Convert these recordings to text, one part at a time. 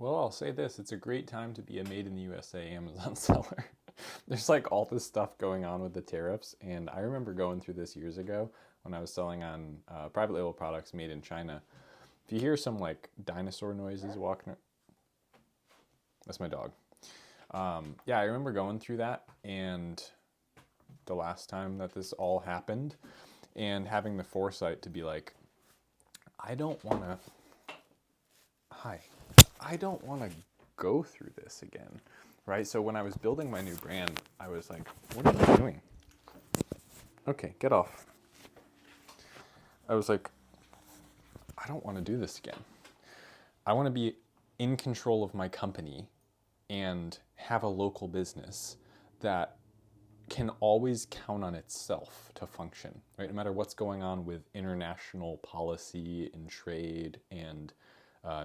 Well, I'll say this, it's a great time to be a made in the USA Amazon seller. There's like all this stuff going on with the tariffs, and I remember going through this years ago when I was selling on private label products made in China. If you hear some like dinosaur noises walking, that's my dog. Yeah, I remember going through that, and the last time that this all happened, and having the foresight to be like, I don't want to. Hi. I don't want to go through this again, right? So when I was building my new brand, I was like, what are you doing? Okay, get off. I was like, I don't want to do this again. I want to be in control of my company and have a local business that can always count on itself to function, right? No matter what's going on with international policy and trade and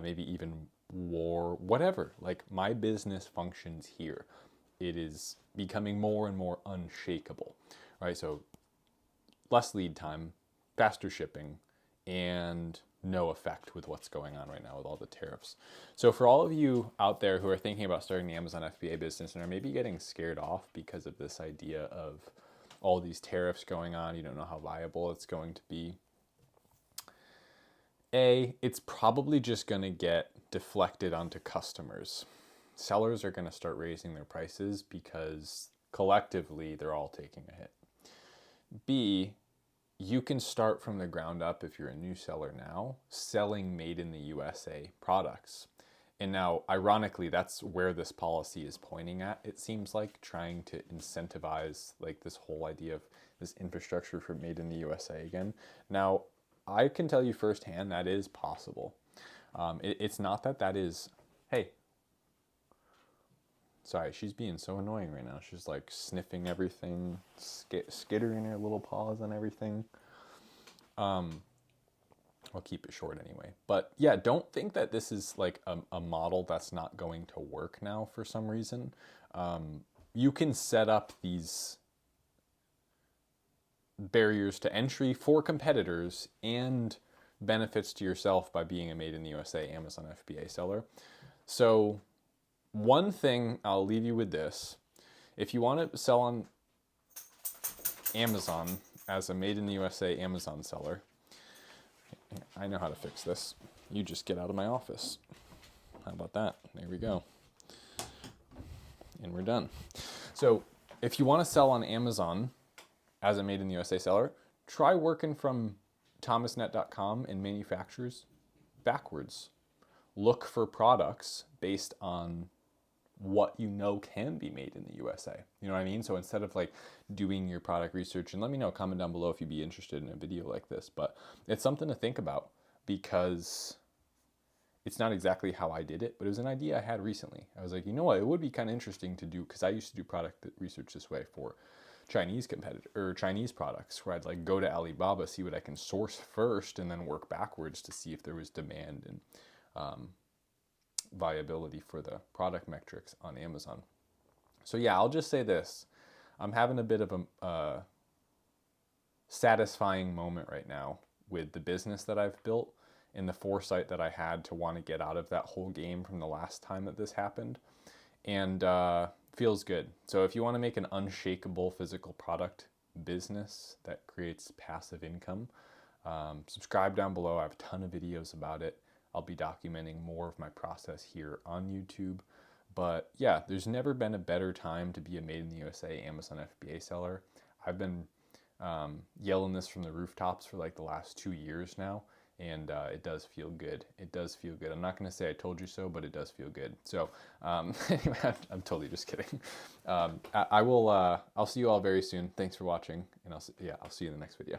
maybe even war, whatever. Like my business functions here. It is becoming more and more unshakable, right? So less lead time, faster shipping, and no effect with what's going on right now with all the tariffs. So for all of you out there who are thinking about starting the Amazon FBA business and are maybe getting scared off because of this idea of all these tariffs going on, you don't know how viable it's going to be. It's probably just going to get deflected onto customers. Sellers are going to start raising their prices because collectively they're all taking a hit. B, you can start from the ground up if you're a new seller now, selling made in the USA products. And now, ironically, that's where this policy is pointing at. It seems like trying to incentivize like this whole idea of this infrastructure for made in the USA again. Now, I can tell you firsthand that is possible. It's not that is, hey, sorry, she's being so annoying right now. She's like sniffing everything, skittering her little paws on everything. I'll keep it short anyway. But yeah, don't think that this is like a model that's not going to work now for some reason. You can set up these barriers to entry for competitors and benefits to yourself by being a made in the USA Amazon FBA seller. So one thing, I'll leave you with this. If you want to sell on Amazon as a made in the USA Amazon seller, I know how to fix this. You just get out of my office. How about that? There we go. And we're done. So if you want to sell on Amazon as a made in the USA seller, try working from thomasnet.com and manufacturers backwards. Look for products based on what you know can be made in the USA. You know what I mean? So instead of like doing your product research, and let me know, comment down below if you'd be interested in a video like this, but it's something to think about because it's not exactly how I did it, but it was an idea I had recently. I was like, you know what, it would be kind of interesting to do, because I used to do product research this way for Chinese Chinese products, where I'd like go to Alibaba, see what I can source first, and then work backwards to see if there was demand and viability for the product metrics on Amazon. So yeah, I'll just say this. I'm having a bit of a satisfying moment right now with the business that I've built and the foresight that I had to want to get out of that whole game from the last time that this happened. And feels good. So if you want to make an unshakable physical product business that creates passive income, subscribe down below. I have a ton of videos about it. I'll be documenting more of my process here on YouTube. But yeah, there's never been a better time to be a made in the USA Amazon FBA seller. I've been yelling this from the rooftops for like the last 2 years now, and it does feel good. It does feel good. I'm not going to say I told you so, but it does feel good. So anyway, I'm totally just kidding. I'll see you all very soon. Thanks for watching, and I'll see you in the next video.